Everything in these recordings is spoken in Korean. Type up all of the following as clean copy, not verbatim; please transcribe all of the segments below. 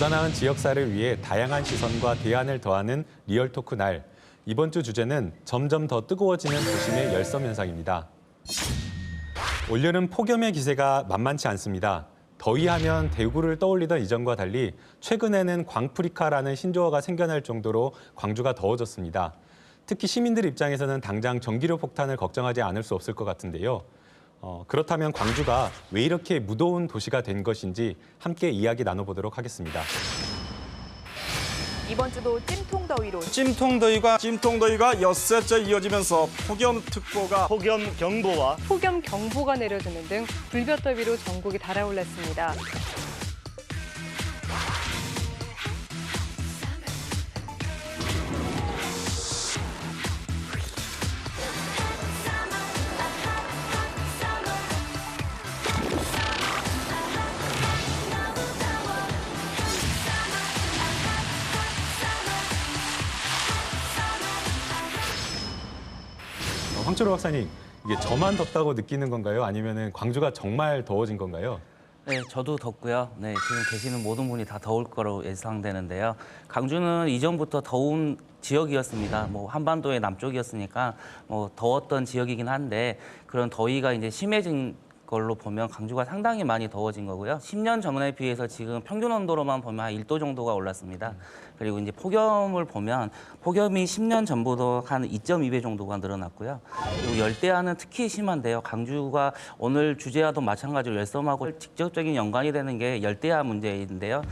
보다 나은 지역사를 위해 다양한 시선과 대안을 더하는 리얼토크 날. 이번 주 주제는 점점 더 뜨거워지는 도심의 열섬 현상입니다. 올여름 폭염의 기세가 만만치 않습니다. 더위하면 대구를 떠올리던 이전과 달리 최근에는 광프리카라는 신조어가 생겨날 정도로 광주가 더워졌습니다. 특히 시민들 입장에서는 당장 전기료 폭탄을 걱정하지 않을 수 없을 것 같은데요. 그렇다면 광주가 왜 이렇게 무더운 도시가 된 것인지 함께 이야기 나눠보도록 하겠습니다. 이번 주도 찜통더위로 찜통더위가 엿새째 이어지면서 폭염특보가 폭염경보와 폭염경보가 내려지는 등 불볕더위로 전국이 달아올랐습니다. 황철호 박사님, 이게 저만 덥다고 느끼는 건가요? 아니면 광주가 정말 더워진 건가요? 네, 저도 덥고요. 네, 지금 계시는 모든 분이 다 더울 거로 예상되는데요. 광주는 이전부터 더운 지역이었습니다. 한반도의 남쪽이었으니까 더웠던 지역이긴 한데 그런 더위가 이제 심해진 걸로 보면 광주가 상당히 많이 더워진 거고요. 10년 전에 비해서 지금 평균 온도로만 보면 한 1도 정도가 올랐습니다. 그리고 이제 폭염을 보면 폭염이 10년 전보다 한 2.2배 정도가 늘어났고요. 그리고 열대야는 특히 심한데요. 광주가 오늘 주제와도 마찬가지로 열섬하고 직접적인 연관이 되는 게 열대야 문제인데요.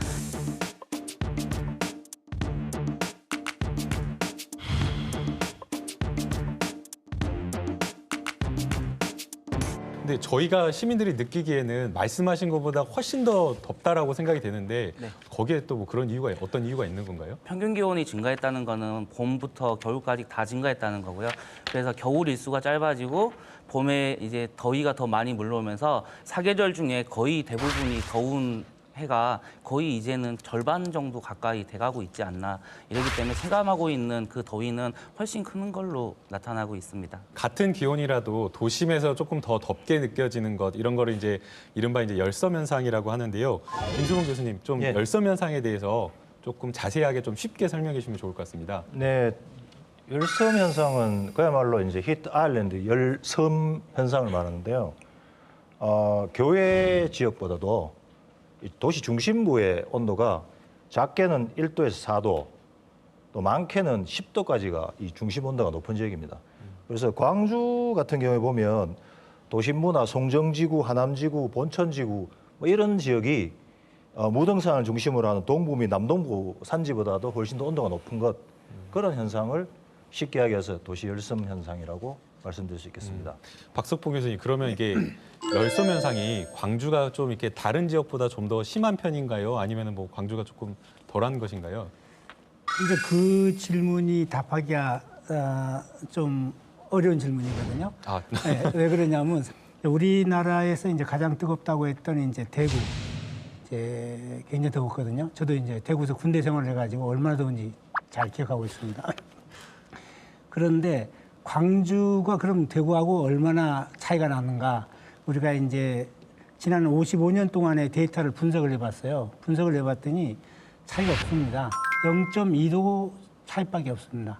근데 저희가 시민들이 느끼기에는 말씀하신 것보다 훨씬 더 덥다라고 생각이 되는데 네. 거기에 또 그런 이유가 어떤 이유가 있는 건가요? 평균 기온이 증가했다는 거는 봄부터 겨울까지 다 증가했다는 거고요. 그래서 겨울 일수가 짧아지고 봄에 이제 더위가 더 많이 물러오면서 사계절 중에 거의 대부분이 더운 해가 거의 이제는 절반 정도 가까이 돼가고 있지 않나. 이러기 때문에 체감하고 있는 그 더위는 훨씬 큰 걸로 나타나고 있습니다. 같은 기온이라도 도심에서 조금 더 덥게 느껴지는 것 이런 거를 이제 이른바 이제 열섬 현상이라고 하는데요. 김수봉 교수님, 좀 예. 열섬 현상에 대해서 조금 자세하게 좀 쉽게 설명해 주시면 좋을 것 같습니다. 네, 열섬 현상은 그야말로 이제 히트 아일랜드 열섬 현상을 말하는데요. 교외 지역보다도 이 도시 중심부의 온도가 작게는 1도에서 4도, 또 많게는 10도까지가 이 중심 온도가 높은 지역입니다. 그래서 광주 같은 경우에 보면 도심부나 송정지구, 하남지구, 본천지구 이런 지역이 무등산을 중심으로 하는 동부 및 남동부 산지보다도 훨씬 더 온도가 높은 것, 그런 현상을 쉽게 하기 위해서 도시 열섬 현상이라고 말씀드릴 수 있겠습니다. 박석봉 교수님, 그러면 이게 열섬 현상이 광주가 좀 이렇게 다른 지역보다 좀 더 심한 편인가요? 아니면 광주가 조금 덜한 것인가요? 이제 그 질문이 답하기가 좀 어려운 질문이거든요. 아, 네, 왜 그러냐면 우리나라에서 이제 가장 뜨겁다고 했던 이제 대구, 이제 굉장히 더웠거든요. 저도 이제 대구에서 군대 생활을 해가지고 얼마나 더운지 잘 기억하고 있습니다. 그런데 광주가 그럼 대구하고 얼마나 차이가 나는가? 우리가 이제 지난 55년 동안의 데이터를 분석을 해봤어요. 분석을 해봤더니 차이가 없습니다. 0.2도 차이밖에 없습니다.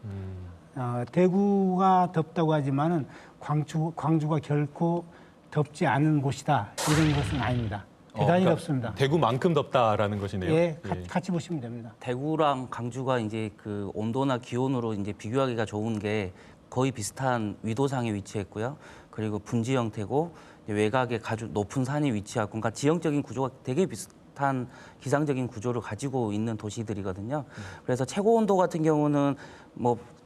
대구가 덥다고 하지만은 광주가 결코 덥지 않은 곳이다. 이런 것은 아닙니다. 대단히 그러니까 덥습니다. 대구만큼 덥다라는 것이네요. 예, 같이 보시면 됩니다. 대구랑 광주가 이제 그 온도나 기온으로 이제 비교하기가 좋은 게 거의 비슷한 위도상에 위치했고요. 그리고 분지 형태고 외곽에 아주 높은 산이 위치하고, 그러니까 지형적인 구조가 되게 비슷한 기상적인 구조를 가지고 있는 도시들이거든요. 그래서 최고 온도 같은 경우는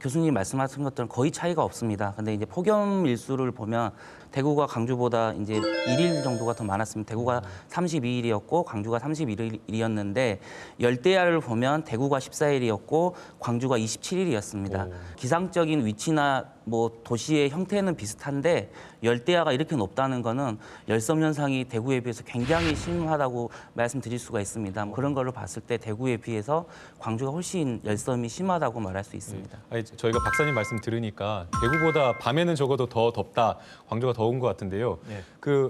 교수님 말씀하신 것처럼 거의 차이가 없습니다. 근데 이제 폭염 일수를 보면 대구가 광주보다 이제 1일 정도가 더 많았습니다. 대구가 32일이었고 광주가 31일이었는데 열대야를 보면 대구가 14일이었고 광주가 27일이었습니다. 기상적인 위치나 도시의 형태는 비슷한데 열대야가 이렇게 높다는 거는 열섬 현상이 대구에 비해서 굉장히 심하다고 말씀드릴 수가 있습니다. 그런 걸로 봤을 때 대구에 비해서 광주가 훨씬 열섬이 심하다고 말할 수 있습니다. 아니, 저희가 박사님 말씀 들으니까 대구보다 밤에는 적어도 더 덥다, 광주가 더운 것 같은데요. 네.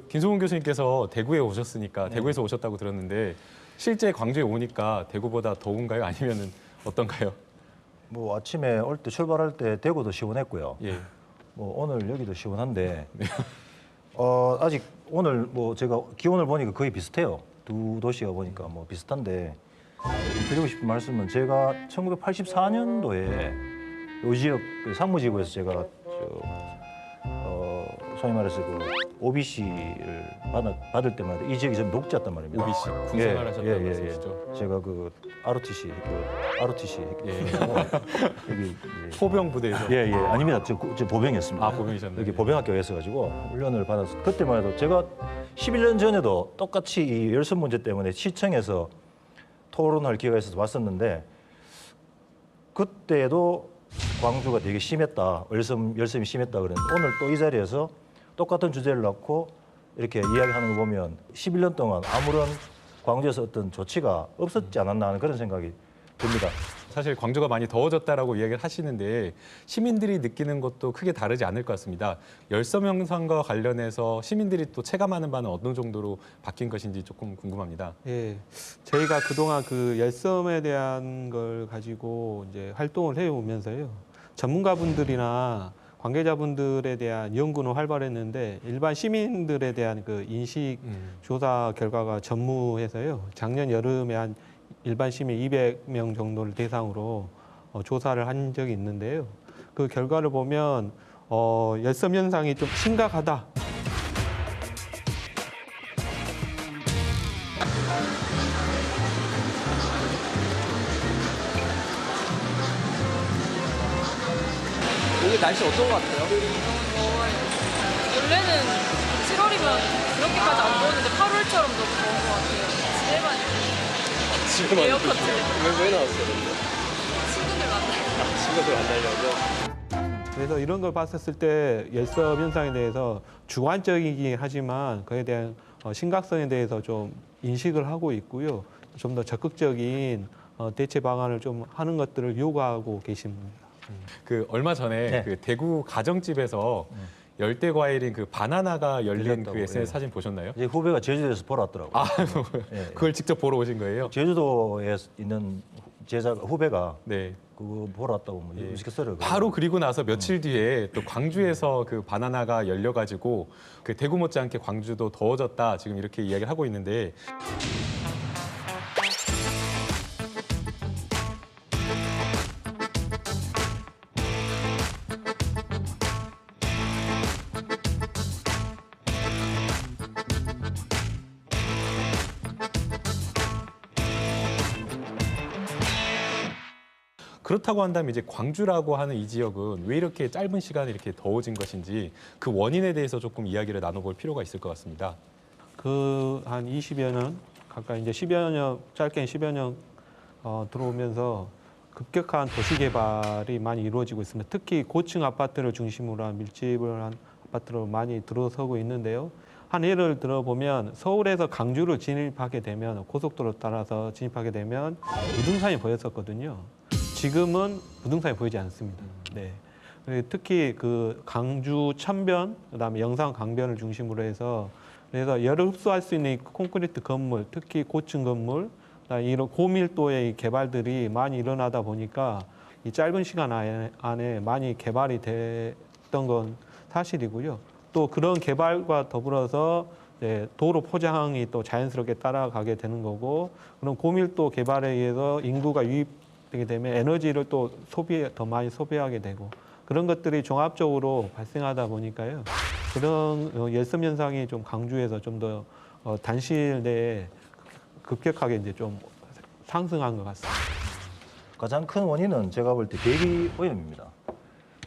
김소봉 교수님께서 대구에 오셨으니까 대구에서 오셨다고 들었는데 실제 광주에 오니까 대구보다 더운가요? 아니면은 어떤가요? 뭐 아침에 올 때 출발할 때 대구도 시원했고요. 예. 뭐 오늘 여기도 시원한데 아직 오늘 뭐 제가 기온을 보니까 거의 비슷해요. 두 도시가 보니까 뭐 비슷한데 드리고 싶은 말씀은 제가 1984년도에 요 지역 그 상무지구에서 제가 소위 말해서 그 OBC를 받을 때마다 이 지역이 좀 녹지였단 말입니다. OBC 군생활 하셨다는 말씀이시죠? 제가 그 ROTC 예. 여기 이제 포병 부대에서 예, 아닙니다. 저 보병이었습니다. 아, 보병이셨나요? 여기 보병학교에 있어가지고 훈련을 받아서 그때만 해도 제가 11년 전에도 똑같이 이 열선 문제 때문에 시청에서 토론할 기회가 있어서 왔었는데 그때도 광주가 되게 심했다, 열섬이 심했다 그랬는데 오늘 또 이 자리에서 똑같은 주제를 놓고 이렇게 이야기하는 거 보면 11년 동안 아무런 광주에서 어떤 조치가 없었지 않았나 하는 그런 생각이 듭니다. 사실 광주가 많이 더워졌다라고 이야기를 하시는데 시민들이 느끼는 것도 크게 다르지 않을 것 같습니다. 열섬 현상과 관련해서 시민들이 또 체감하는 바는 어느 정도로 바뀐 것인지 조금 궁금합니다. 예, 저희가 그동안 그 열섬에 대한 걸 가지고 이제 활동을 해오면서요. 전문가분들이나 관계자분들에 대한 연구는 활발했는데 일반 시민들에 대한 그 인식 조사 결과가 전무해서요. 작년 여름에 한 일반 시민 200명 정도를 대상으로 조사를 한 적이 있는데요. 그 결과를 보면 열섬 현상이 좀 심각하다. 오늘 날씨 어떤 것 같아요? 원래는 7월이면 그렇게까지 안 더웠는데 8월처럼 너무 더운 것 같아요. 집에만 지금 에어컨 틀고 왜 나왔어요? 친구들 만나요. 친구들 만나려고? 그래서 이런 걸 봤었을 때 열섬 현상에 대해서 주관적이긴 하지만 그에 대한 심각성에 대해서 좀 인식을 하고 있고요. 좀 더 적극적인 대체 방안을 좀 하는 것들을 요구하고 계십니다. 그 얼마 전에 네. 그 대구 가정집에서 열대 과일인 그 바나나가 열린 열렸다고, 그 SNS 예. 사진 보셨나요? 이제 후배가 제주도에서 보러 왔더라고요. 예. 그걸 직접 보러 오신 거예요? 제주도에 있는 후배가 네. 그거 보러 왔다고 뭐 예. 우스갯소리를 바로 그리고 나서 며칠 뒤에 또 광주에서 그 바나나가 열려가지고 그 대구 못지않게 광주도 더워졌다 지금 이렇게 이야기를 하고 있는데 그렇다고 한다면 이제 광주라고 하는 이 지역은 왜 이렇게 짧은 시간에 이렇게 더워진 것인지 그 원인에 대해서 조금 이야기를 나눠볼 필요가 있을 것 같습니다. 그 한 20여 년 가까이 이제 10여 년 짧게는 10여 년 들어오면서 급격한 도시 개발이 많이 이루어지고 있습니다. 특히 고층 아파트를 중심으로 한 밀집을 한 아파트로 많이 들어서고 있는데요. 한 예를 들어보면 서울에서 강주를 진입하게 되면 고속도로 따라서 진입하게 되면 무등산이 보였었거든요. 지금은 부등산이 보이지 않습니다. 네. 특히 그 강주 천변, 그다음에 영산 강변을 중심으로 해서 그래서 열을 흡수할 수 있는 콘크리트 건물, 특히 고층 건물, 이런 고밀도의 개발들이 많이 일어나다 보니까 이 짧은 시간 안에 많이 개발이 됐던 건 사실이고요. 또 그런 개발과 더불어서 도로 포장이 또 자연스럽게 따라가게 되는 거고, 그런 고밀도 개발에 의해서 인구가 유입되게 되면 에너지를 또 더 많이 소비하게 되고, 그런 것들이 종합적으로 발생하다 보니까요. 그런 열섬 현상이 좀 강주에서 좀 더 단시일 내에 급격하게 이제 좀 상승한 것 같습니다. 가장 큰 원인은 제가 볼 때 대기 오염입니다.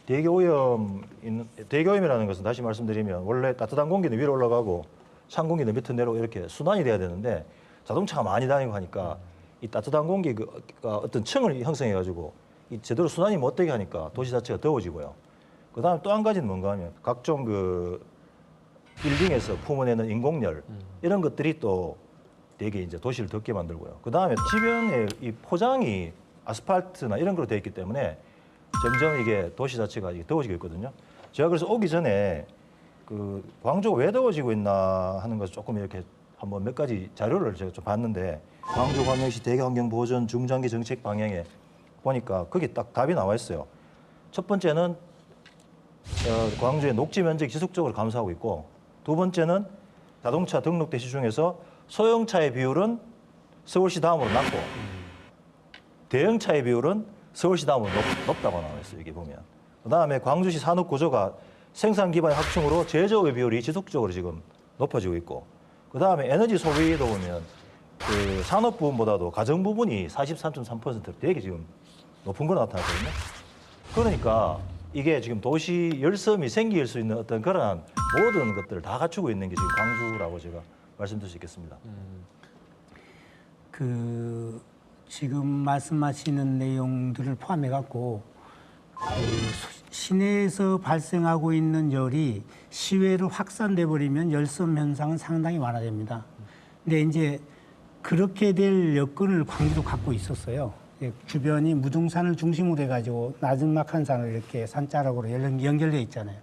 대기 오염이라는 것은 다시 말씀드리면 원래 따뜻한 공기는 위로 올라가고 찬 공기는 밑으로 내려오고 이렇게 순환이 돼야 되는데 자동차가 많이 다니고 하니까 이 따뜻한 공기가 어떤 층을 형성해 가지고 이 제대로 순환이 못 되게 하니까 도시 자체가 더워지고요. 그다음에 또 한 가지는 뭔가 하면 각종 그 빌딩에서 품어내는 인공열 이런 것들이 또 되게 이제 도시를 덥게 만들고요. 그다음에 주변에 이 포장이 아스팔트나 이런 걸로 되어 있기 때문에 점점 이게 도시 자체가 더워지고 있거든요. 제가 그래서 오기 전에 그 광주가 왜 더워지고 있나 하는 것을 조금 이렇게 한번 몇 가지 자료를 제가 좀 봤는데 광주광역시 대기환경보전 중장기 정책 방향에 보니까 거기 딱 답이 나와 있어요. 첫 번째는 광주의 녹지 면적 지속적으로 감소하고 있고, 두 번째는 자동차 등록 대시 중에서 소형차의 비율은 서울시 다음으로 낮고 대형차의 비율은 서울시 다음으로 높다고 나와 있어요. 여기 보면. 그다음에 광주시 산업 구조가 생산 기반의 확충으로 제조업의 비율이 지속적으로 지금 높아지고 있고, 그다음에 에너지 소비도 보면 그 산업 부분보다도 가정 부분이 43.3% 되게 지금 높은 거 나타났거든요. 그러니까 이게 지금 도시 열섬이 생길 수 있는 어떤 그러한 모든 것들을 다 갖추고 있는 게 지금 광주라고 제가 말씀드릴 수 있겠습니다. 그 지금 말씀하시는 내용들을 포함해 갖고 시내에서 발생하고 있는 열이 시외로 확산돼 버리면 열섬 현상은 상당히 완화됩니다. 근데 이제 그렇게 될 여건을 광주도 갖고 있었어요. 주변이 무등산을 중심으로 해가지고 나지막한 산을 이렇게 산자락으로 연결돼 있잖아요.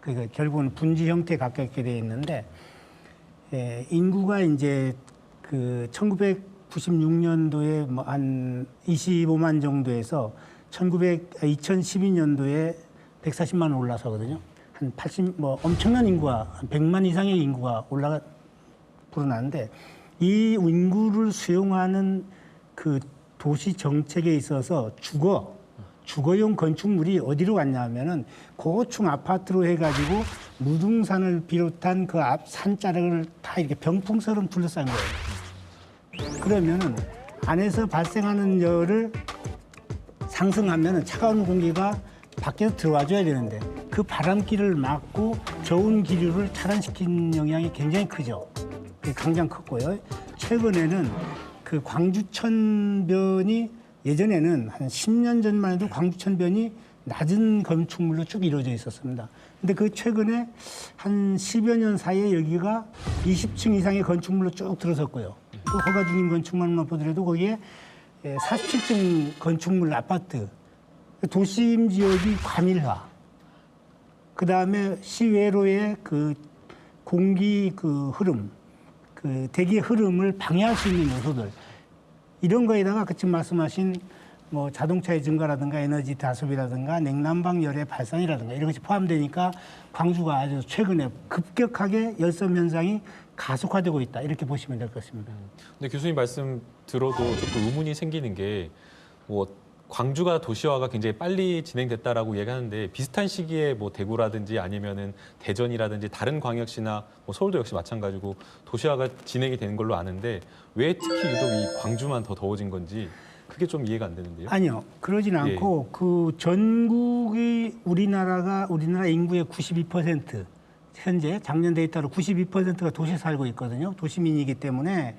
그러니까 결국은 분지 형태에 가깝게 돼 있는데, 인구가 이제 그 1996년도에 뭐 한 25만 정도에서 2012년도에 140만 올라서거든요. 한 80, 뭐 엄청난 인구가, 한 100만 이상의 인구가 불어나는데, 이 인구를 수용하는 그 도시 정책에 있어서 주거용 건축물이 어디로 갔냐면은 고층 아파트로 해가지고 무등산을 비롯한 그 앞 산자락을 다 이렇게 병풍처럼 둘러싼 거예요. 그러면은 안에서 발생하는 열을 상승하면은 차가운 공기가 밖에서 들어와줘야 되는데 그 바람길을 막고 저온 기류를 차단시킨 영향이 굉장히 크죠. 굉장히 컸고요. 최근에는 그 광주천변이 예전에는 한 10년 전만 해도 광주천변이 낮은 건축물로 쭉 이루어져 있었습니다. 근데 그 최근에 한 10여 년 사이에 여기가 20층 이상의 건축물로 쭉 들어섰고요. 또 허가 중인 건축물만 보더라도 거기에 47층 건축물 아파트, 도심 지역이 과밀화, 그 다음에 시외로의 그 공기 그 흐름, 그 대기의 흐름을 방해할 수 있는 요소들, 이런 거에다가 지금 말씀하신 뭐 자동차의 증가라든가 에너지 다소비라든가 냉난방 열의 발산이라든가 이런 것이 포함되니까 광주가 아주 최근에 급격하게 열섬 현상이 가속화되고 있다, 이렇게 보시면 될 것 같습니다. 근데 교수님 말씀 들어도 조금 의문이 생기는 게 뭐 광주가 도시화가 굉장히 빨리 진행됐다라고 얘기하는데 비슷한 시기에 뭐 대구라든지 아니면은 대전이라든지 다른 광역시나 뭐 서울도 역시 마찬가지고 도시화가 진행이 되는 걸로 아는데 왜 특히 유독 이 광주만 더 더워진 건지 그게 좀 이해가 안 되는데요. 아니요, 그러진 않고 그 전국이 우리나라 인구의 92% 현재 작년 데이터로 92%가 도시에 살고 있거든요. 도시민이기 때문에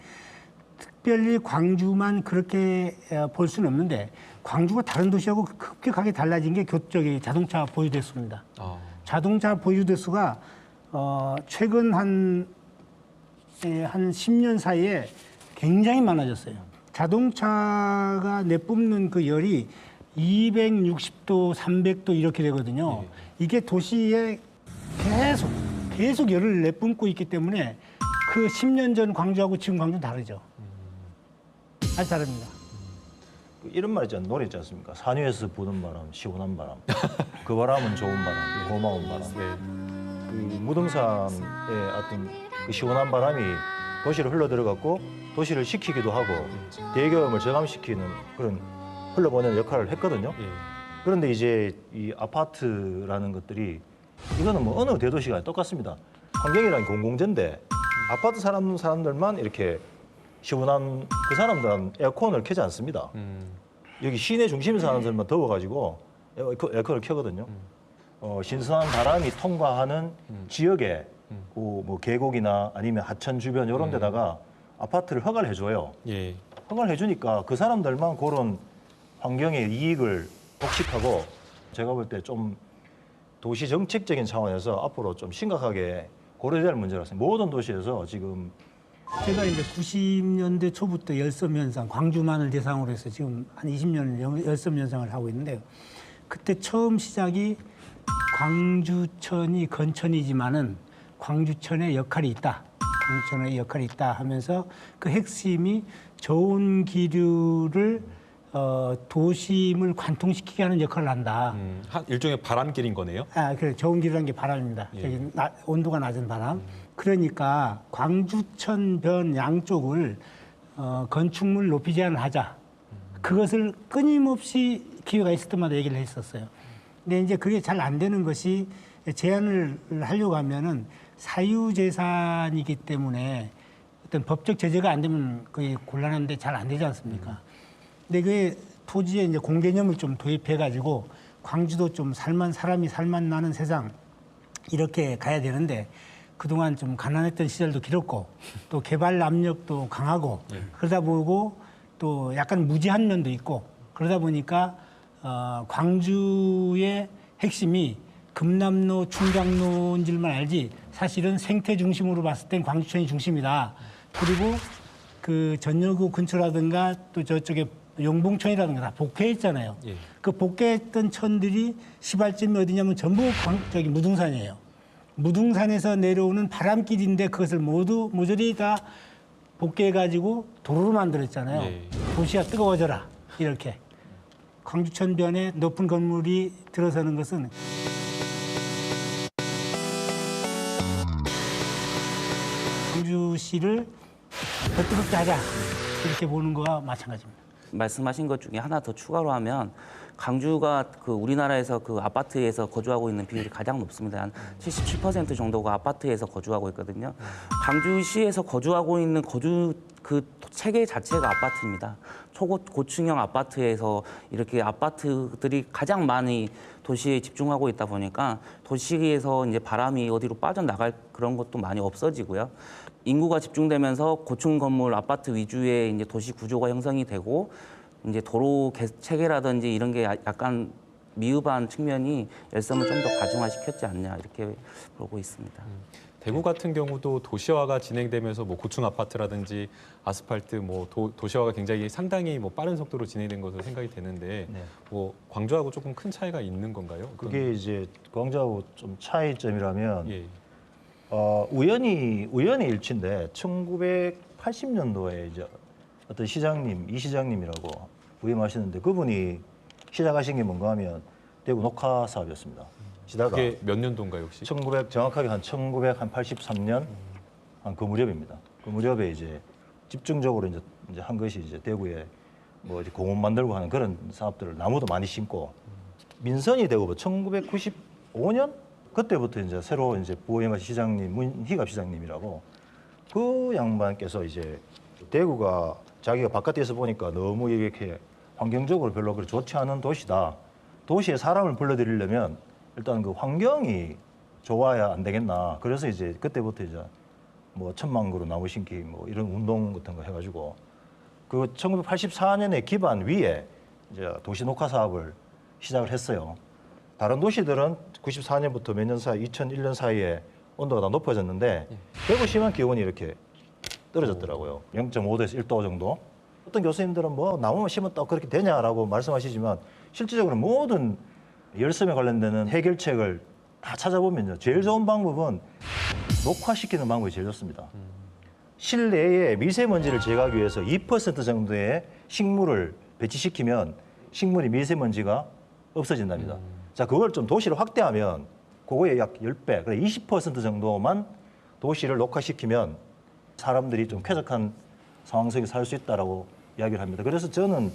특별히 광주만 그렇게 볼 수는 없는데 광주가 다른 도시하고 급격하게 달라진 게 자동차 보유 대수입니다. 자동차 보유 대수가 최근 한 10년 사이에 굉장히 많아졌어요. 자동차가 내뿜는 그 열이 260도, 300도 이렇게 되거든요. 이게 도시에 계속 열을 내뿜고 있기 때문에 그 10년 전 광주하고 지금 광주는 다르죠. 아주 다릅니다. 이런 말 있잖아요. 노래 있지 않습니까? 산위에서 부는 바람, 시원한 바람. 그 바람은 좋은 바람, 고마운 바람. 그 무등산의 어떤 그 시원한 바람이 도시를 흘러 들어갔고 도시를 식히기도 하고 대기오염을 저감시키는 그런 흘러보내는 역할을 했거든요. 그런데 이제 이 아파트라는 것들이 이거는 뭐 어느 대도시가 똑같습니다. 환경이라는 공공재인데 아파트 사람들만 이렇게 시원한 그 사람들은 에어컨을 켜지 않습니다. 여기 시내 중심에 사는 사람들만 더워가지고 에어컨을 켜거든요. 신선한 바람이 통과하는 지역에 뭐 계곡이나 아니면 하천 주변 이런 데다가 아파트를 허가를 해줘요. 허가를 해주니까 그 사람들만 그런 환경의 이익을 독식하고 제가 볼 때 좀 도시 정책적인 차원에서 앞으로 좀 심각하게 고려돼야 할 문제라고 생각합니다. 모든 도시에서 지금 제가 이제 90년대 초부터 열섬 현상, 광주만을 대상으로 해서 지금 한 20년 열섬 현상을 하고 있는데 그때 처음 시작이 광주천이 건천이지만은 광주천의 역할이 있다. 광주천의 역할이 있다 하면서 그 핵심이 좋은 기류를 도심을 관통시키게 하는 역할을 한다. 한 일종의 바람길인 거네요. 그래. 좋은 기류라는 게 바람입니다. 예. 저기 온도가 낮은 바람. 그러니까 광주천 변 양쪽을 건축물 높이 제한을 하자. 그것을 끊임없이 기회가 있을 때마다 얘기를 했었어요. 근데 이제 그게 잘 안 되는 것이 제한을 하려고 하면은 사유재산이기 때문에 어떤 법적 제재가 안 되면 거의 곤란한데 잘 안 되지 않습니까? 근데 그게 토지에 이제 공개념을 좀 도입해가지고 광주도 좀 사람이 살만나는 세상 이렇게 가야 되는데 그동안 좀 가난했던 시절도 길었고 또 개발 압력도 강하고 그러다 보고 또 약간 무지한 면도 있고 그러다 보니까 광주의 핵심이 금남로, 충장로인 줄만 알지 사실은 생태 중심으로 봤을 땐 광주천이 중심이다. 그리고 그 전여구 근처라든가 또 저쪽에 용봉천이라든가 다 복회했잖아요. 예. 그 복회했던 천들이 시발점이 어디냐면 전부 저기 무등산이에요. 무등산에서 내려오는 바람길인데 그것을 모조리 다 복개해가지고 도로로 만들었잖아요. 예. 도시가 뜨거워져라 이렇게. 광주천변에 높은 건물이 들어서는 것은 광주시를 더 뜨겁게 하자 이렇게 보는 거와 마찬가지입니다. 말씀하신 것 중에 하나 더 추가로 하면 광주가 그 우리나라에서 그 아파트에서 거주하고 있는 비율이 가장 높습니다. 한 77% 정도가 아파트에서 거주하고 있거든요. 광주시에서 거주하고 있는 그 체계 자체가 아파트입니다. 고층형 아파트에서 이렇게 아파트들이 가장 많이 도시에 집중하고 있다 보니까 도시에서 이제 바람이 어디로 빠져나갈 그런 것도 많이 없어지고요. 인구가 집중되면서 고층 건물 아파트 위주의 이제 도시 구조가 형성이 되고 이제 도로 체계라든지 이런 게 약간 미흡한 측면이 열섬을 좀 더 가중화시켰지 않냐 이렇게 보고 있습니다. 대구 같은 경우도 도시화가 진행되면서 뭐 고층 아파트라든지 아스팔트 뭐 도시화가 굉장히 상당히 뭐 빠른 속도로 진행된 것으로 생각이 되는데 네. 뭐 광주하고 조금 큰 차이가 있는 건가요? 그게 이제 광주하고 좀 차이점이라면 예. 우연히 일치인데 1980년도에 이제 어떤 시장님, 이 시장님이라고 부임하시는데 그분이 시작하신 게 뭔가 하면 대구 녹화 사업이었습니다. 시다가 그게 몇 년도인가요 혹시? 정확하게 한 1983년 한 그 무렵입니다. 그 무렵에 이제 집중적으로 이제 한 것이 이제 대구에 뭐 이제 공원 만들고 하는 그런 사업들을 나무도 많이 심고 민선이 되고 1995년 그때부터 이제 새로 이제 부임하신 시장님 문희갑 시장님이라고 그 양반께서 이제 대구가 자기가 바깥에서 보니까 너무 이렇게 환경적으로 별로 그렇게 좋지 않은 도시다. 도시에 사람을 불러들이려면 일단 그 환경이 좋아야 안 되겠나. 그래서 이제 그때부터 이제 뭐 1000만 그루 나무 심기 뭐 이런 운동 같은 거 해가지고 그 1984년에 기반 위에 이제 도시 녹화 사업을 시작을 했어요. 다른 도시들은 94년부터 몇 년 사이, 2001년 사이에 온도가 다 높아졌는데 대구시만 기온이 이렇게 떨어졌더라고요. 0.5도에서 1도 정도. 어떤 교수님들은 뭐 나무만 심었다 그렇게 되냐라고 말씀하시지만 실질적으로 모든 열섬에 관련되는 해결책을 다 찾아보면요. 제일 좋은 방법은 녹화시키는 방법이 제일 좋습니다. 실내에 미세먼지를 제거하기 위해서 2% 정도의 식물을 배치시키면 식물이 미세먼지가 없어진답니다. 자, 그걸 좀 도시를 확대하면 그거의 약 10배, 그래 20% 정도만 도시를 녹화시키면 사람들이 좀 쾌적한 상황 속에 살 수 있다라고 이야기를 합니다. 그래서 저는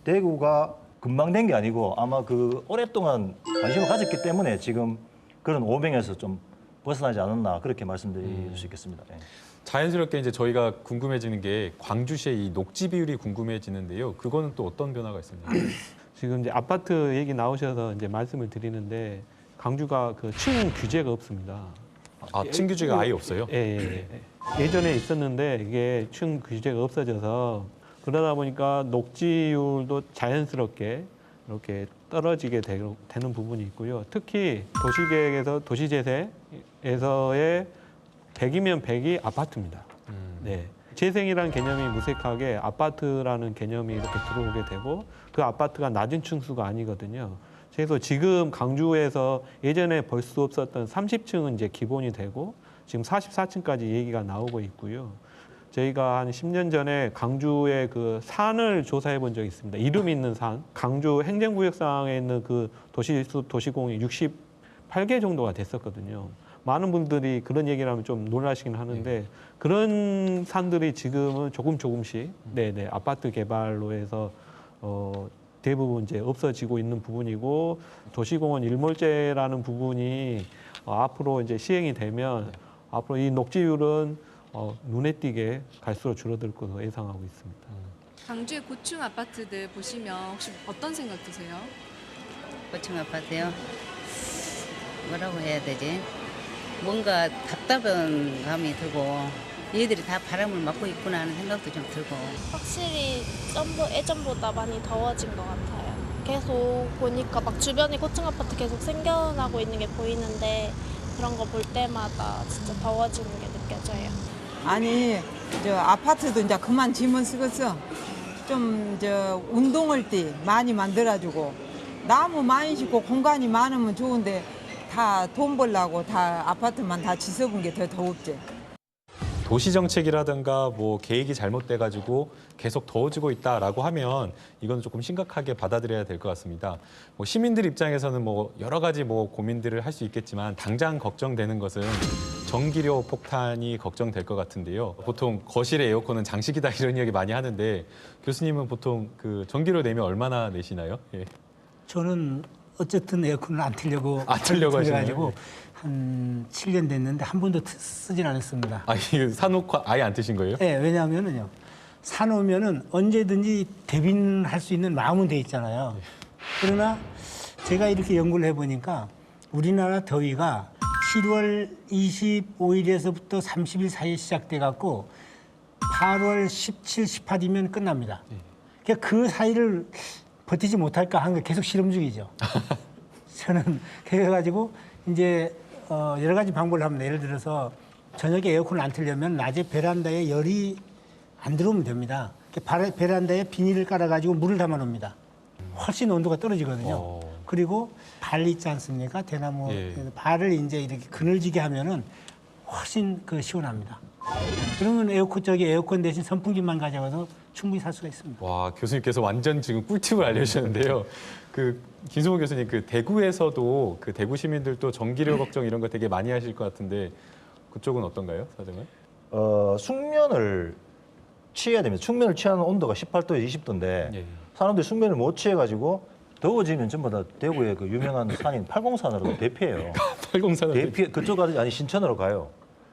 대구가 금방 된 게 아니고 아마 그 오랫동안 관심을 가졌기 때문에 지금 그런 오명에서 좀 벗어나지 않았나 그렇게 말씀드릴 수 있겠습니다. 네. 자연스럽게 이제 저희가 궁금해지는 게 광주시의 이 녹지 비율이 궁금해지는데요. 그거는 또 어떤 변화가 있습니까? 지금 이제 아파트 얘기 나오셔서 이제 말씀을 드리는데 광주가 그 층 규제가 없습니다. 아, 층 규제가 아예 없어요? 예. 예전에 있었는데 이게 층 규제가 없어져서 그러다 보니까 녹지율도 자연스럽게 이렇게 떨어지게 되는 부분이 있고요. 특히 도시계획에서 도시재생에서의 100이면 100이 아파트입니다. 네. 재생이라는 개념이 무색하게 아파트라는 개념이 이렇게 들어오게 되고 그 아파트가 낮은 층수가 아니거든요. 그래서 지금 광주에서 예전에 볼 수 없었던 30층은 이제 기본이 되고 지금 44층까지 얘기가 나오고 있고요. 저희가 한 10년 전에 강주의 그 산을 조사해 본 적이 있습니다. 이름 있는 산, 강주 행정구역상에 있는 그 도시공이 68개 정도가 됐었거든요. 많은 분들이 그런 얘기를 하면 좀 놀라시긴 하는데 그런 산들이 지금은 조금씩 아파트 개발로 해서 대부분 이제 없어지고 있는 부분이고 도시공원 일몰제라는 부분이 앞으로 이제 시행이 되면 앞으로 이 녹지율은 눈에 띄게 갈수록 줄어들 것으로 예상하고 있습니다. 강주의 고층 아파트들 보시면 혹시 어떤 생각 드세요? 고층 아파트요? 뭐라고 해야 되지? 뭔가 답답한 감이 들고 얘들이 다 바람을 맞고 있구나 하는 생각도 좀 들고. 확실히 예전보다 많이 더워진 것 같아요. 계속 보니까 막 주변에 고층 아파트 계속 생겨나고 있는 게 보이는데 그런 거 볼 때마다 진짜 더워지는 게 느껴져요. 아니 저 아파트도 이제 그만 짐은 쓰겠어. 좀 운동할 때 많이 만들어주고 나무 많이 심고 공간이 많으면 좋은데 다 돈 벌려고 다 아파트만 다 지어본 게 더 더웁지. 도시 정책이라든가 뭐 계획이 잘못돼 가지고 계속 더워지고 있다라고 하면 이건 조금 심각하게 받아들여야 될 것 같습니다. 뭐 시민들 입장에서는 뭐 여러 가지 뭐 고민들을 할 수 있겠지만 당장 걱정되는 것은 전기료 폭탄이 걱정될 것 같은데요. 보통 거실에 에어컨은 장식이다 이런 이야기 많이 하는데 교수님은 보통 그 전기료 내면 얼마나 내시나요? 예. 저는 어쨌든 에어컨을 안 틀려고 하시네요. 한 7년 됐는데 한 번도 쓰진 않았습니다. 아, 이거 사놓고 아예 안 트신 거예요? 네, 왜냐하면은요. 사놓으면은 언제든지 대빈할 수 있는 마음은 돼 있잖아요. 그러나 제가 이렇게 연구를 해보니까 우리나라 더위가 7월 25일에서부터 30일 사이에 시작돼 갖고 8월 17, 18이면 끝납니다. 그러니까 그 사이를 버티지 못할까 하는 게 계속 실험 중이죠. 저는 그래가지고 이제 여러 가지 방법을 합니다. 예를 들어서 저녁에 에어컨을 안 틀려면 낮에 베란다에 열이 안 들어오면 됩니다. 베란다에 비닐을 깔아가지고 물을 담아 놓습니다. 훨씬 온도가 떨어지거든요. 그리고 발 있지 않습니까? 대나무 발을 이제 이렇게 그늘지게 하면은 훨씬 시원합니다. 그러면 에어컨 대신 선풍기만 가져가서 충분히 살 수가 있습니다. 와, 교수님께서 완전 지금 꿀팁을 알려주셨는데요. 김수모 교수님, 대구에서도 대구 시민들도 전기료 걱정 이런 거 되게 많이 하실 것 같은데 그쪽은 어떤가요, 사장님? 숙면을 취해야 됩니다. 숙면을 취하는 온도가 18도에서 20도인데 사람들이 숙면을 못 취해가지고 더워지면 전부 다 대구의 그 유명한 산인 팔공산으로 대피해요. 팔공산으로 그쪽 아니 신천으로 가요.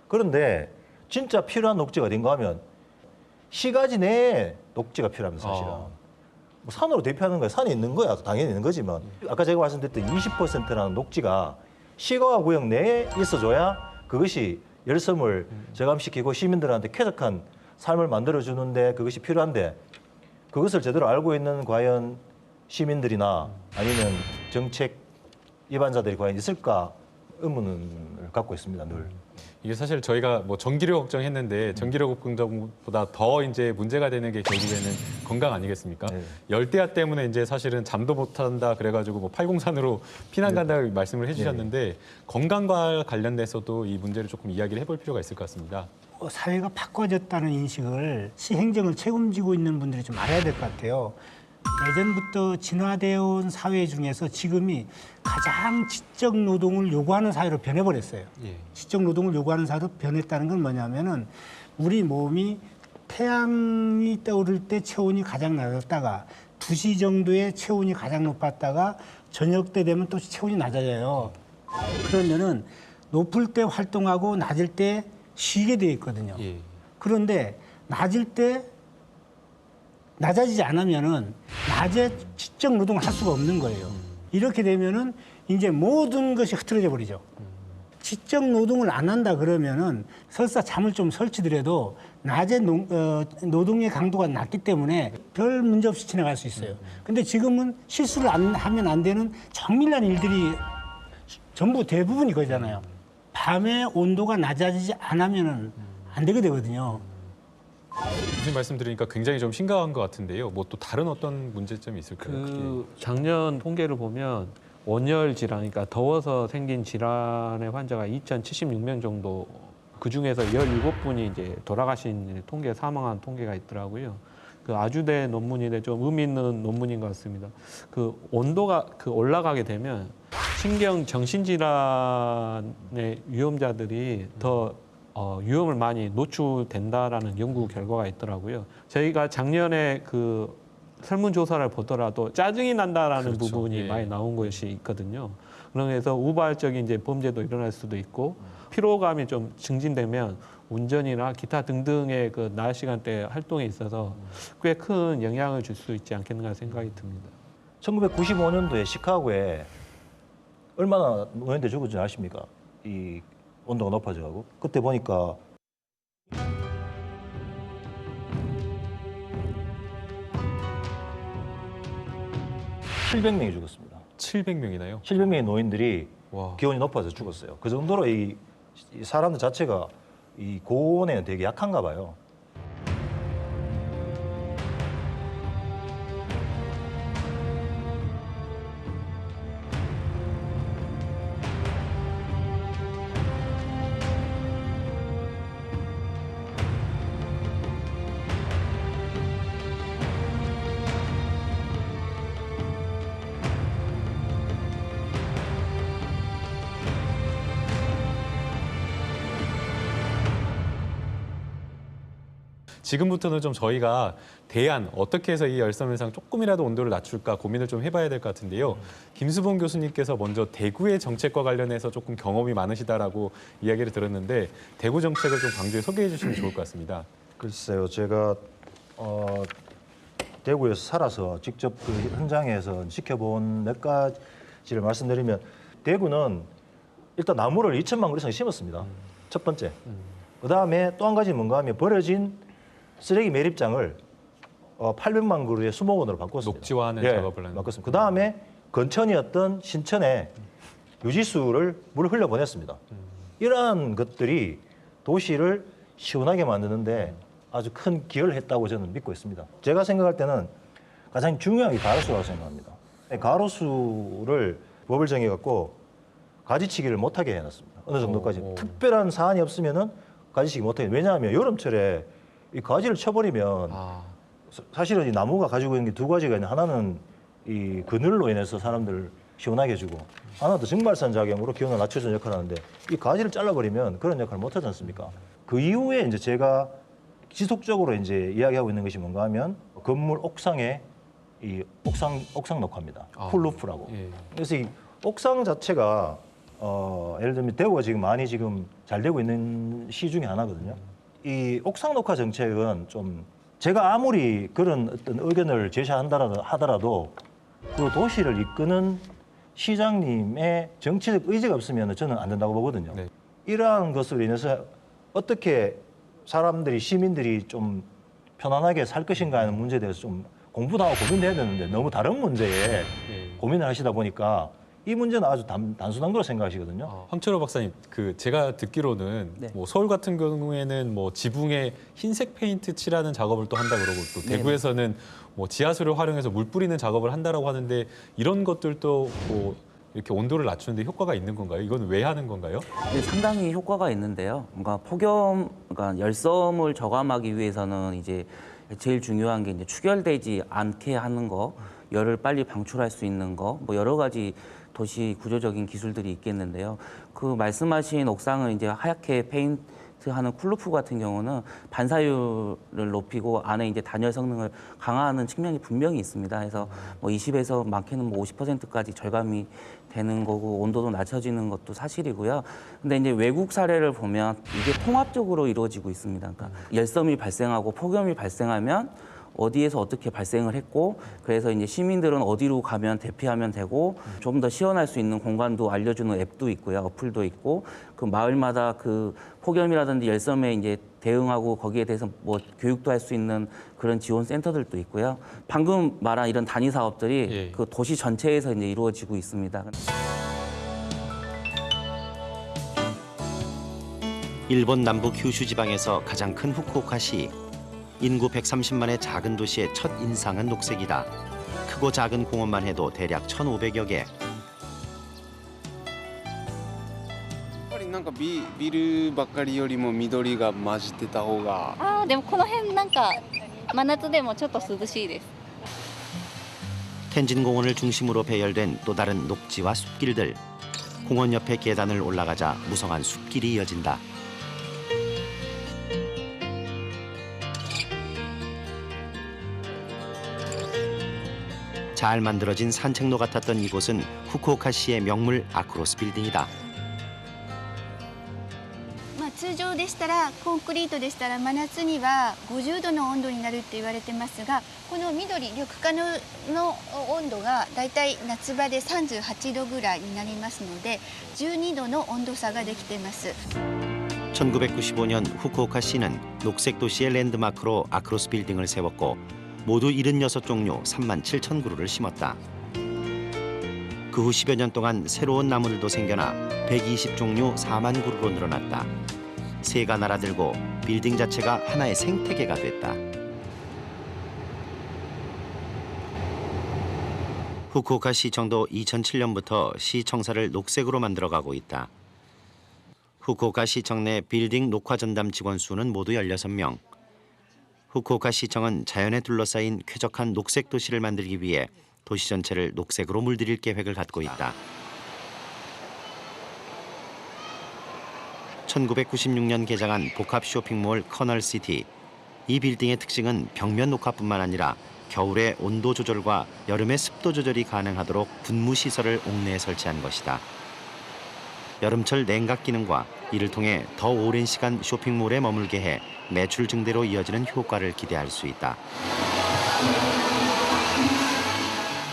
그런데 진짜 필요한 녹지가 어딘가 하면 시가지 내에 녹지가 필요합니다, 사실은. 뭐 산으로 대피하는 거야. 산이 있는 거야. 당연히 있는 거지만 아까 제가 말씀드렸던 20%라는 녹지가 시가와 구역 내에 있어줘야 그것이 열섬을 저감시키고 시민들한테 쾌적한 삶을 만들어주는데 그것이 필요한데 그것을 제대로 알고 있는 과연 시민들이나 아니면 정책 입안자들이 과연 있을까 의문을 갖고 있습니다, 늘. 이게 사실 저희가 뭐 전기료 걱정했는데 전기료 걱정보다 더 이제 문제가 되는 게 결국에는 건강 아니겠습니까? 열대야 때문에 이제 사실은 잠도 못 한다 그래가지고 뭐 팔공산으로 피난 간다고 말씀을 해주셨는데 건강과 관련돼서도 이 문제를 조금 이야기를 해볼 필요가 있을 것 같습니다. 사회가 바꿔졌다는 인식을 시행정을 책임지고 있는 분들이 좀 알아야 될 것 같아요. 예전부터 진화되어 온 사회 중에서 지금이 가장 지적 노동을 요구하는 사회로 변해버렸어요. 지적 노동을 요구하는 사회로 변했다는 건 뭐냐면은 우리 몸이 태양이 떠오를 때 체온이 가장 낮았다가 2시 정도에 체온이 가장 높았다가 저녁 때 되면 또 체온이 낮아져요. 그러면은 높을 때 활동하고 낮을 때 쉬게 되어 있거든요. 그런데 낮을 때 낮아지지 않으면은 낮에 지적 노동을 할 수가 없는 거예요. 이렇게 되면은 이제 모든 것이 흐트러져 버리죠. 지적 노동을 안 한다 그러면은 설사 잠을 좀 설치더라도 낮에 노동의 강도가 낮기 때문에 별 문제 없이 지나갈 수 있어요. 근데 지금은 실수를 하면 안 되는 정밀한 일들이 전부 대부분이 거잖아요. 밤에 온도가 낮아지지 않으면은 안 되게 되거든요. 무슨 말씀 들으니까 굉장히 좀 심각한 것 같은데요. 뭐 또 다른 어떤 문제점이 있을까요? 작년 통계를 보면 온열 질환, 그러니까 더워서 생긴 질환의 환자가 2,076명 정도 그 중에서 17분이 이제 돌아가신 통계, 사망한 통계가 있더라고요. 그 아주대 논문인데 좀 의미 있는 논문인 것 같습니다. 그 온도가 올라가게 되면 신경 정신질환의 위험자들이 더 위험을 많이 노출된다라는 연구 결과가 있더라고요. 저희가 작년에 그 설문조사를 보더라도 짜증이 난다라는 그렇죠. 부분이 예. 많이 나온 것이 있거든요. 그래서 우발적인 이제 범죄도 일어날 수도 있고 피로감이 좀 증진되면 운전이나 기타 등등의 그 낮 시간대 활동에 있어서 꽤 큰 영향을 줄 수 있지 않겠는가 생각이 듭니다. 1995년도에 시카고에 얼마나 노인들 죽었는지 아십니까? 이 온도가 높아져가고 그때 보니까 700명이 죽었습니다. 700명이나요? 700명의 노인들이 와. 기온이 높아서 죽었어요. 그 정도로 이 사람들 자체가 이 고온에 되게 약한가 봐요. 지금부터는 좀 저희가 대안, 어떻게 해서 이 열섬 현상 조금이라도 온도를 낮출까 고민을 좀 해봐야 될 것 같은데요. 김수봉 교수님께서 먼저 대구의 정책과 관련해서 조금 경험이 많으시다라고 이야기를 들었는데 대구 정책을 좀 강조해 소개해 주시면 좋을 것 같습니다. 글쎄요, 제가 대구에서 살아서 직접 그 현장에서 지켜본 몇 가지를 말씀드리면 대구는 일단 나무를 2천만 그루 이상 심었습니다. 첫 번째. 그다음에 또 한 가지 뭔가 하면 버려진 쓰레기 매립장을 800만 그루의 수목원으로 바꿨습니다. 녹지화하는 작업을 하는. 바꿨습니다. 그다음에 건천이었던 신천에 유지수를 물을 흘려보냈습니다. 이러한 것들이 도시를 시원하게 만드는데 아주 큰 기여를 했다고 저는 믿고 있습니다. 제가 생각할 때는 가장 중요한 게 가로수라고 생각합니다. 가로수를 법을 정해갖고 가지치기를 못하게 해놨습니다. 어느 정도까지. 특별한 사안이 없으면은 가지치기 못하게. 왜냐하면 여름철에 이 가지를 쳐버리면 사실은 이 나무가 가지고 있는 게 두 가지가 있는데 하나는 이 그늘로 인해서 사람들을 시원하게 해주고 하나도 증발산 작용으로 기온을 낮춰주는 역할을 하는데 이 가지를 잘라버리면 그런 역할을 못하지 않습니까? 그 이후에 이제 제가 지속적으로 이제 이야기하고 있는 것이 뭔가 하면 건물 옥상에 이 옥상 녹화입니다. 쿨루프라고. 예. 그래서 이 옥상 자체가 예를 들면 대구가 지금 많이 지금 잘 되고 있는 시 중에 하나거든요. 이 옥상 녹화 정책은 좀 제가 아무리 그런 어떤 의견을 제시하더라도 그 도시를 이끄는 시장님의 정치적 의지가 없으면 저는 안 된다고 보거든요. 네. 이러한 것으로 인해서 어떻게 사람들이 시민들이 좀 편안하게 살 것인가 하는 문제에 대해서 좀 공부도 하고 고민도 해야 되는데 너무 다른 문제에 고민을 하시다 보니까 이 문제는 아주 단순한 거로 생각하시거든요. 황철호 박사님, 그 제가 듣기로는 뭐 서울 같은 경우에는 뭐 지붕에 흰색 페인트 칠하는 작업을 또 한다 그러고 또 대구에서는 뭐 지하수를 활용해서 물 뿌리는 작업을 한다라고 하는데 이런 것들도 뭐 이렇게 온도를 낮추는데 효과가 있는 건가요? 이건 왜 하는 건가요? 네, 상당히 효과가 있는데요. 뭔가 그러니까 열섬을 저감하기 위해서는 이제 제일 중요한 게 이제 축열되지 않게 하는 거, 열을 빨리 방출할 수 있는 거, 뭐 여러 가지 도시 구조적인 기술들이 있겠는데요. 그 말씀하신 옥상을 이제 하얗게 페인트하는 쿨루프 같은 경우는 반사율을 높이고 안에 이제 단열 성능을 강화하는 측면이 분명히 있습니다. 그래서 뭐 20에서 많게는 뭐 50%까지 절감이 되는 거고 온도도 낮춰지는 것도 사실이고요. 근데 이제 외국 사례를 보면 이게 통합적으로 이루어지고 있습니다. 그러니까 열섬이 발생하고 폭염이 발생하면 어디에서 어떻게 발생을 했고 그래서 이제 시민들은 어디로 가면 대피하면 되고 좀 더 시원할 수 있는 공간도 알려주는 앱도 있고요. 어플도 있고 그 마을마다 그 폭염이라든지 열섬에 이제 대응하고 거기에 대해서 뭐 교육도 할 수 있는 그런 지원 센터들도 있고요. 방금 말한 이런 단위 사업들이 그 도시 전체에서 이제 이루어지고 있습니다. 일본 남부 규슈 지방에서 가장 큰 후쿠오카시. 인구 130만의 작은 도시의 첫 인상은 녹색이다. 크고 작은 공원만 해도 대략 1,500여 개. なんかビルばっかりよりも緑が混じってた方が。でもこの辺なんか真夏でもちょっと涼しいです。 텐진공원을 중심으로 배열된 또 다른 녹지와 숲길들. 공원 옆에 계단을 올라가자 무성한 숲길이 이어진다. 잘 만들어진 산책로 같았던 이곳은 후쿠오카시의 명물 아크로스 빌딩이다. 通常でしたらコンクリートでしたら真夏には50度の温度になるって言われてますが、この緑緑化の温度がだいたい夏場で38度ぐらいになりますので、12度の温度差ができています。 1995년 후쿠오카시는 녹색 도시의 랜드마크로 아크로스 빌딩을 세웠고 모두 76종류 3만 7천 그루를 심었다. 그 후 10여 년 동안 새로운 나무들도 생겨나 120종류 4만 그루로 늘어났다. 새가 날아들고 빌딩 자체가 하나의 생태계가 됐다. 후쿠오카시청도 2007년부터 시 청사를 녹색으로 만들어가고 있다. 후쿠오카시청 내 빌딩 녹화 전담 직원 수는 모두 16명. 후쿠오카시청은 자연에 둘러싸인 쾌적한 녹색 도시를 만들기 위해 도시 전체를 녹색으로 물들일 계획을 갖고 있다. 1996년 개장한 복합 쇼핑몰 커널시티. 이 빌딩의 특징은 벽면 녹화뿐만 아니라 겨울에 온도 조절과 여름에 습도 조절이 가능하도록 분무 시설을 옥내에 설치한 것이다. 여름철 냉각 기능과 이를 통해 더 오랜 시간 쇼핑몰에 머물게 해 매출 증대로 이어지는 효과를 기대할 수 있다.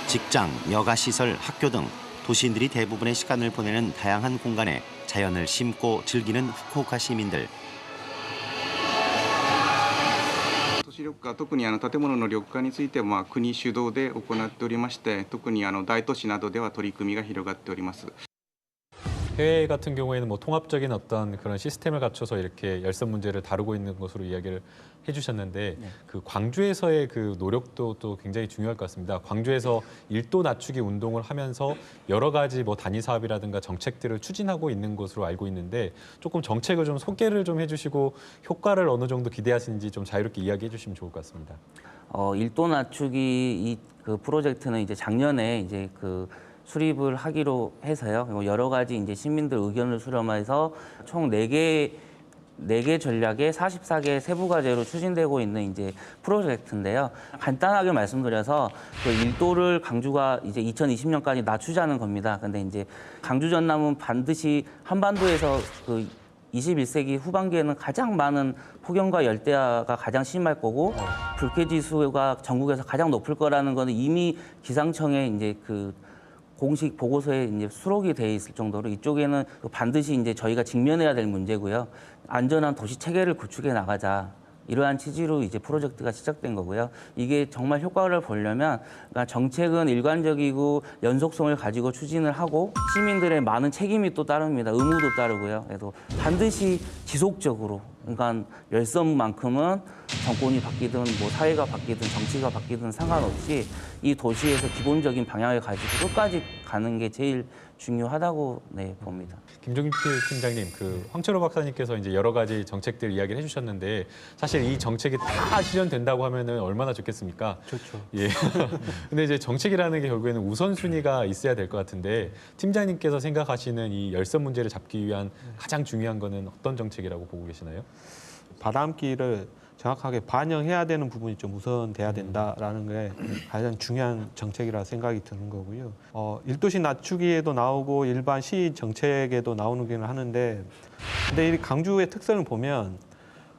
직장, 여가 시설, 학교 등 도시인들이 대부분의 시간을 보내는 다양한 공간에 자연을 심고 즐기는 후쿠오카 시민들. 都市緑化、特に建物の緑化については国主導で行っておりまして、特に大都市などでは取り組みが広がっております。 해외 같은 경우에는 뭐 통합적인 어떤 그런 시스템을 갖춰서 이렇게 열섬 문제를 다루고 있는 것으로 이야기를 해주셨는데 그 광주에서의 그 노력도 또 굉장히 중요할 것 같습니다. 광주에서 1도 낮추기 운동을 하면서 여러 가지 뭐 단위 사업이라든가 정책들을 추진하고 있는 것으로 알고 있는데 조금 정책을 좀 소개를 좀 해주시고 효과를 어느 정도 기대하시는지 좀 자유롭게 이야기해 주시면 좋을 것 같습니다. 1도 낮추기 그 프로젝트는 이제 작년에 이제 그 수립을 하기로 해서요. 그리고 여러 가지 이제 시민들 의견을 수렴해서 총 4개 전략의 44개 세부 과제로 추진되고 있는 이제 프로젝트인데요. 간단하게 말씀드려서 그 1도를 강주가 이제 2020년까지 낮추자는 겁니다. 근데 이제 강주 전남은 반드시 한반도에서 그 21세기 후반기에는 가장 많은 폭염과 열대야가 가장 심할 거고 불쾌 지수가 전국에서 가장 높을 거라는 거는 이미 기상청에 이제 그 공식 보고서에 이제 수록이 돼 있을 정도로 이쪽에는 반드시 이제 저희가 직면해야 될 문제고요. 안전한 도시 체계를 구축해 나가자. 이러한 취지로 이제 프로젝트가 시작된 거고요. 이게 정말 효과를 보려면 그러니까 정책은 일관적이고 연속성을 가지고 추진을 하고 시민들의 많은 책임이 또 따릅니다. 의무도 따르고요. 그래서 반드시 지속적으로 그러니까 열섬만큼은 정권이 바뀌든 뭐 사회가 바뀌든 정치가 바뀌든 상관없이 이 도시에서 기본적인 방향을 가지고 끝까지 가는 게 제일 중요하다고 봅니다. 김종필 팀장님, 그 황철호 박사님께서 이제 여러 가지 정책들 이야기를 해주셨는데 사실 이 정책이 다 실현된다고 하면은 얼마나 좋겠습니까? 좋죠. 예. 근데 이제 정책이라는 게 결국에는 우선순위가 있어야 될 것 같은데 팀장님께서 생각하시는 이 열섬 문제를 잡기 위한 가장 중요한 거는 어떤 정책이라고 보고 계시나요? 바람길을 정확하게 반영해야 되는 부분이 좀 우선돼야 된다라는 게 가장 중요한 정책이라 생각이 드는 거고요. 1도시 낮추기에도 나오고 일반 시 정책에도 나오는 하는데 근데 이 강주의 특성을 보면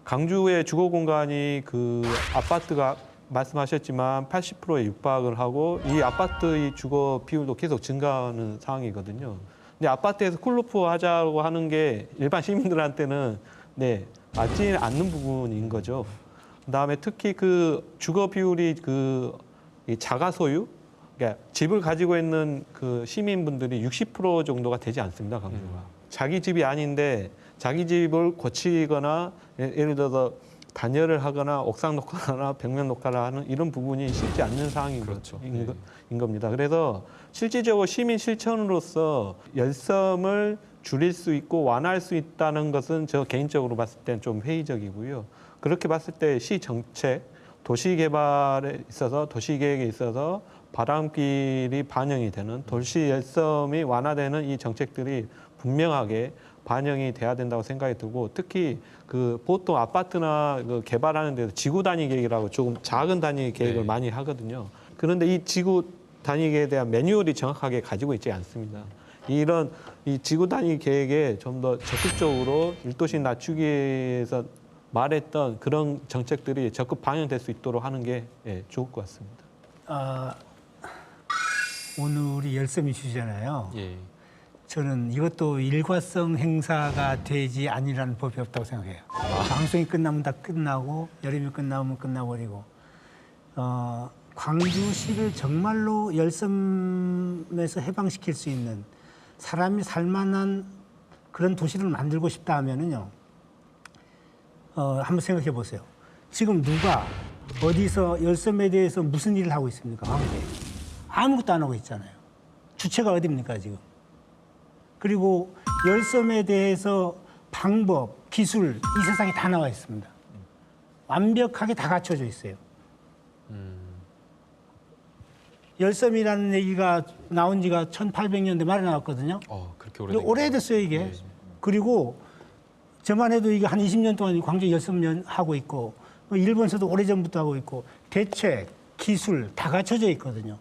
강주의 주거 공간이 그 아파트가 말씀하셨지만 80%에 육박을 하고 이 아파트의 주거 비율도 계속 증가하는 상황이거든요. 근데 아파트에서 쿨루프 하자고 하는 게 일반 시민들한테는 맞지 않는 부분인 거죠. 그다음에 특히 그 주거 비율이 그 자가 소유, 그러니까 집을 가지고 있는 그 시민분들이 60% 정도가 되지 않습니다, 강주가. 자기 집이 아닌데 자기 집을 고치거나 예를 들어서 단열을 하거나 옥상 녹화나 벽면 녹화를 하는 이런 부분이 쉽지 않는 상황인 겁니다. 그래서 실질적으로 시민 실천으로서 열섬을 줄일 수 있고 완화할 수 있다는 것은 저 개인적으로 봤을 땐 좀 회의적이고요. 그렇게 봤을 때 시 정책, 도시 개발에 있어서 도시계획에 있어서 바람길이 반영이 되는 도시 열섬이 완화되는 이 정책들이 분명하게 반영이 돼야 된다고 생각이 들고 특히 그 보통 아파트나 그 개발하는 데서 지구 단위 계획이라고 조금 작은 단위 계획을 많이 하거든요. 그런데 이 지구 단위 계획에 대한 매뉴얼이 정확하게 가지고 있지 않습니다. 이런 이 지구 단위 계획에 좀 더 적극적으로 1도시 낮추기에서 말했던 그런 정책들이 적극 반영될 수 있도록 하는 게 좋을 것 같습니다. 오늘이 열섬 이슈잖아요. 예. 저는 이것도 일과성 행사가 되지 아니라는 법이 없다고 생각해요. 방송이 끝나면 다 끝나고 여름이 끝나면 끝나버리고 광주시를 정말로 열섬에서 해방시킬 수 있는 사람이 살만한 그런 도시를 만들고 싶다 하면은요. 한번 생각해 보세요. 지금 누가 어디서 열섬에 대해서 무슨 일을 하고 있습니까? 광주에. 아무것도 안 하고 있잖아요. 주체가 어디입니까 지금? 그리고 열섬에 대해서 방법, 기술, 이 세상에 다 나와 있습니다. 완벽하게 다 갖춰져 있어요. 열섬이라는 얘기가 나온 지가 1800년대 말에 나왔거든요. 그렇게 오래됐어요. 오래됐어요, 이게. 네. 그리고 저만 해도 이게 한 20년 동안 광주 열섬 하고 있고 일본에서도 오래전부터 하고 있고 대책, 기술 다 갖춰져 있거든요.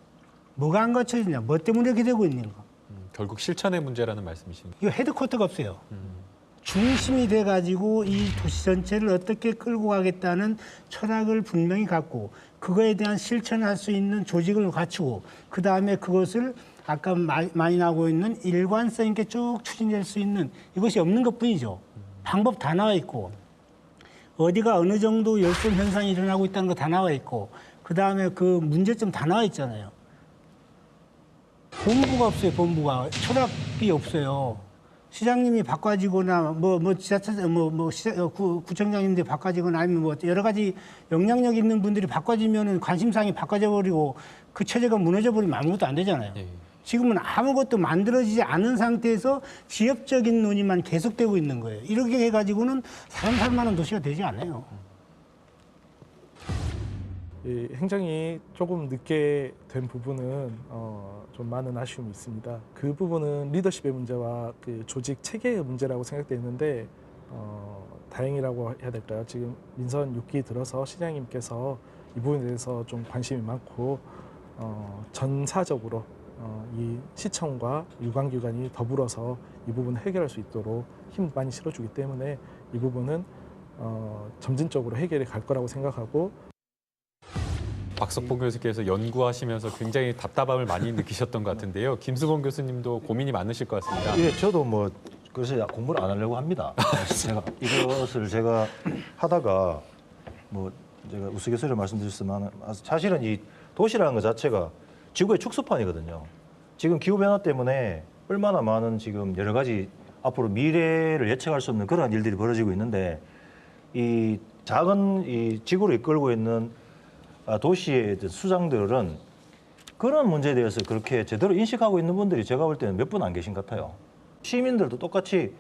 뭐가 안 갖춰지냐? 뭐 때문에 이렇게 되고 있는가? 결국 실천의 문제라는 말씀이십니다. 이거 헤드쿼터가 없어요. 중심이 돼가지고 이 도시 전체를 어떻게 끌고 가겠다는 철학을 분명히 갖고 그거에 대한 실천할 수 있는 조직을 갖추고 그 다음에 그것을 아까 많이 나오고 있는 일관성 있게 쭉 추진될 수 있는 이것이 없는 것뿐이죠. 방법 다 나와 있고 어디가 어느 정도 열섬 현상이 일어나고 있다는 거 다 나와 있고 그 다음에 그 문제점 다 나와 있잖아요. 본부가 없어요. 본부가 철학이 없어요. 시장님이 바꿔지거나 지자체 구청장님들이 바꿔지거나 아니면 뭐 여러 가지 영향력 있는 분들이 바꿔지면은 관심사항이 바꿔져 버리고 그 체제가 무너져 버리면 아무것도 안 되잖아요. 지금은 아무것도 만들어지지 않은 상태에서 지역적인 논의만 계속되고 있는 거예요. 이렇게 해가지고는 사람 살만한 도시가 되지 않아요. 이 행정이 조금 늦게 된 부분은 좀 많은 아쉬움이 있습니다. 그 부분은 리더십의 문제와 그 조직 체계의 문제라고 생각되는데 다행이라고 해야 될까요? 지금 민선 6기 들어서 시장님께서 이 부분에 대해서 좀 관심이 많고 전사적으로 이 시청과 유관기관이 더불어서 이 부분을 해결할 수 있도록 힘 많이 실어주기 때문에 이 부분은 점진적으로 해결이 갈 거라고 생각하고 박석봉 교수께서 연구하시면서 굉장히 답답함을 많이 느끼셨던 것 같은데요. 김수봉 교수님도 고민이 많으실 것 같습니다. 예, 저도 뭐 그래서 공부를 안 하려고 합니다. 제가 하다가 뭐 제가 우스갯소리로 말씀드렸지만 사실은 이 도시라는 것 자체가 지구의 축소판이거든요. 지금 기후 변화 때문에 얼마나 많은 지금 여러 가지 앞으로 미래를 예측할 수 없는 그런 일들이 벌어지고 있는데 이 작은 이 지구를 이끌고 있는 도시의 수장들은 그런 문제에 대해서 그렇게 제대로 인식하고 있는 분들이 제가 볼 때는 몇 분 안 계신 것 같아요. 시민들도 똑같이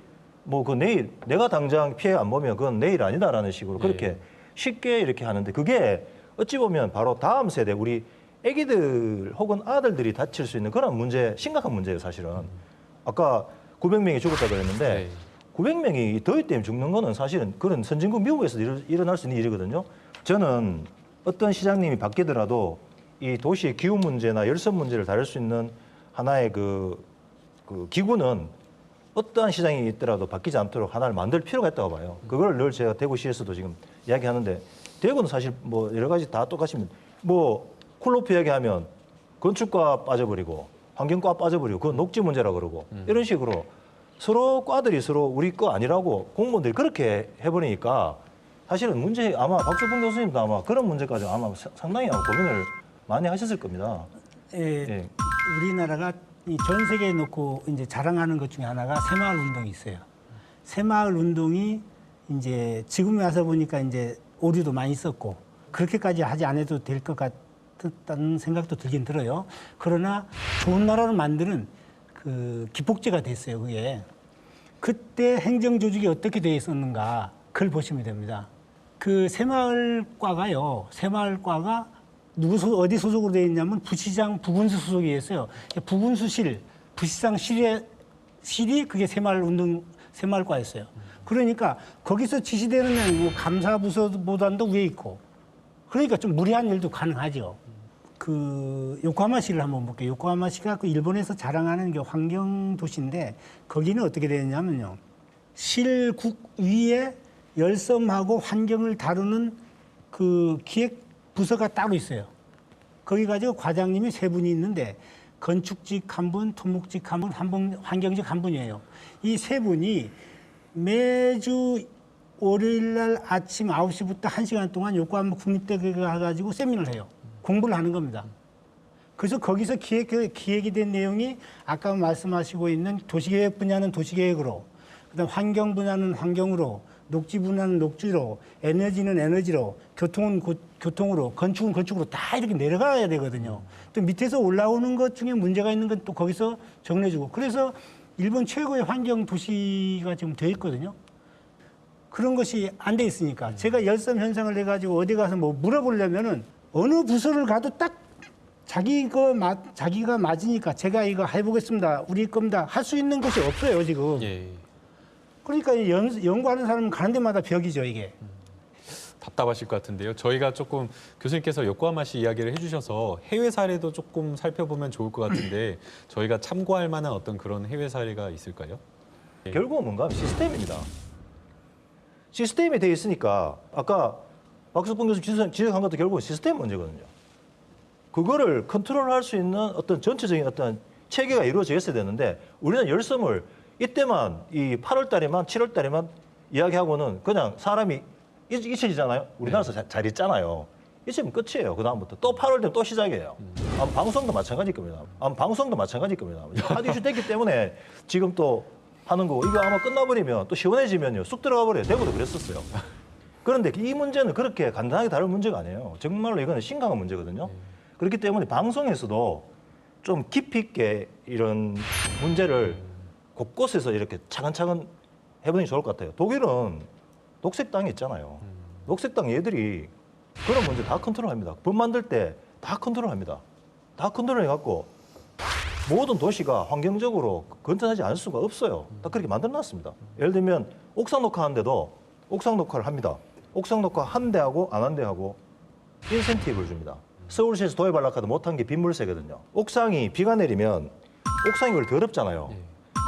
뭐 그 내일 내가 당장 피해 안 보면 그건 내일 아니다라는 식으로 그렇게 쉽게 이렇게 하는데 그게 어찌 보면 바로 다음 세대 우리 애기들 혹은 아들들이 다칠 수 있는 그런 문제, 심각한 문제예요, 사실은. 아까 900명이 죽었다고 했는데 900명이 더위 때문에 죽는 거는 사실은 그런 선진국 미국에서 일어날 수 있는 일이거든요. 저는 어떤 시장님이 바뀌더라도 이 도시의 기후 문제나 열섬 문제를 다룰 수 있는 하나의 그 기구는 어떠한 시장이 있더라도 바뀌지 않도록 하나를 만들 필요가 있다고 봐요. 그걸 늘 제가 대구시에서도 지금 이야기하는데 대구는 사실 뭐 여러 가지 다 똑같이 뭐 콜로프 이야기하면 건축과 빠져버리고 환경과 빠져버리고 그건 녹지 문제라 그러고 이런 식으로 서로 과들이 서로 우리 거 아니라고 공무원들이 그렇게 해버리니까 사실은 문제 아마 박석봉 교수님도 아마 그런 문제까지 아마 상당히 고민을 많이 하셨을 겁니다. 예. 우리나라가 전 세계에 놓고 이제 자랑하는 것 중에 하나가 새마을 운동이 있어요. 새마을 운동이 이제 지금에 와서 보니까 이제 오류도 많이 있었고 그렇게까지 하지 않아도 될 것 같다는 생각도 들긴 들어요. 그러나 좋은 나라를 만드는 그 기폭제가 됐어요. 그게 그때 행정 조직이 어떻게 되어 있었는가 그걸 보시면 됩니다. 그 새마을과가요. 새마을과가 어디 소속으로 되어 있냐면 부시장 부군수 소속이 있어요. 부군수실, 부시장 실이 그게 새마을과였어요. 그러니까 거기서 지시되는 뭐 감사부서보다도 위에 있고, 그러니까 좀 무리한 일도 가능하죠. 그 요코하마시를 한번 볼게요. 요코하마시가 그 일본에서 자랑하는 게 환경 도시인데 거기는 어떻게 되냐면요. 실국 위에 열섬하고 환경을 다루는 그 기획 부서가 따로 있어요. 거기 가지고 과장님이 3분이 있는데 건축직 한 분, 토목직 한 분, 환경직 한 분이에요. 이 3분이 매주 월요일 날 아침 9시부터 1시간 동안 요코하마 국립대학에 가가지고 세미나를 해요. 공부를 하는 겁니다. 그래서 거기서 기획이 된 내용이 아까 말씀하시고 있는 도시계획 분야는 도시계획으로, 그다음 환경 분야는 환경으로, 녹지 분야는 녹지로, 에너지는 에너지로, 교통은 교통으로, 건축은 건축으로 다 이렇게 내려가야 되거든요. 또 밑에서 올라오는 것 중에 문제가 있는 건 또 거기서 정리해주고. 그래서 일본 최고의 환경 도시가 지금 되어 있거든요. 그런 것이 안 돼 있으니까 제가 열섬 현상을 해가지고 어디 가서 뭐 물어보려면은 어느 부서를 가도 딱 자기가 맞으니까 제가 이거 해보겠습니다. 우리 겁니다. 할 수 있는 것이 없어요 지금. 그러니까 연구하는 사람은 가는 데마다 벽이죠 이게. 답답하실 것 같은데요. 저희가 조금 교수님께서 요코하마시 이야기를 해주셔서 해외 사례도 조금 살펴보면 좋을 것 같은데 저희가 참고할 만한 어떤 그런 해외 사례가 있을까요? 결국은 뭔가 하면 시스템입니다. 시스템이 돼 있으니까 아까 박석봉 교수 지적한 것도 결국은 시스템 문제거든요. 그거를 컨트롤할 수 있는 어떤 전체적인 어떤 체계가 이루어져 있어야 되는데 우리는 열섬을 이때만 이 8월 달에만 7월 달에만 이야기하고는 그냥 사람이 잊혀지잖아요. 우리나라에서 잘 있잖아요. 잊히면 끝이에요. 그다음부터 또 8월 되면 또 시작이에요. 방송도 마찬가지일 겁니다. 방송도 마찬가지일 겁니다. 핫 이슈 됐기 때문에 지금 또 하는 거고 이거 아마 끝나버리면 또 시원해지면요. 쑥 들어가 버려요. 대구도 그랬었어요. 그런데 이 문제는 그렇게 간단하게 다룰 문제가 아니에요. 정말로 이거는 심각한 문제거든요. 그렇기 때문에 방송에서도 좀 깊이 있게 이런 문제를 곳곳에서 이렇게 차근차근 해보는 게 좋을 것 같아요. 독일은 녹색당이 있잖아요. 녹색당 얘들이 그런 문제 다 컨트롤합니다. 법 만들 때 다 컨트롤합니다. 다 컨트롤해갖고 모든 도시가 환경적으로 건전하지 않을 수가 없어요. 다 그렇게 만들어놨습니다. 예를 들면 옥상 녹화하는데도 옥상 녹화를 합니다. 옥상 녹화 한 대하고 안 한 대하고 인센티브를 줍니다. 서울시에서 도입하려고 못한 게 빗물세거든요. 옥상이 비가 내리면 옥상이 원래 더럽잖아요.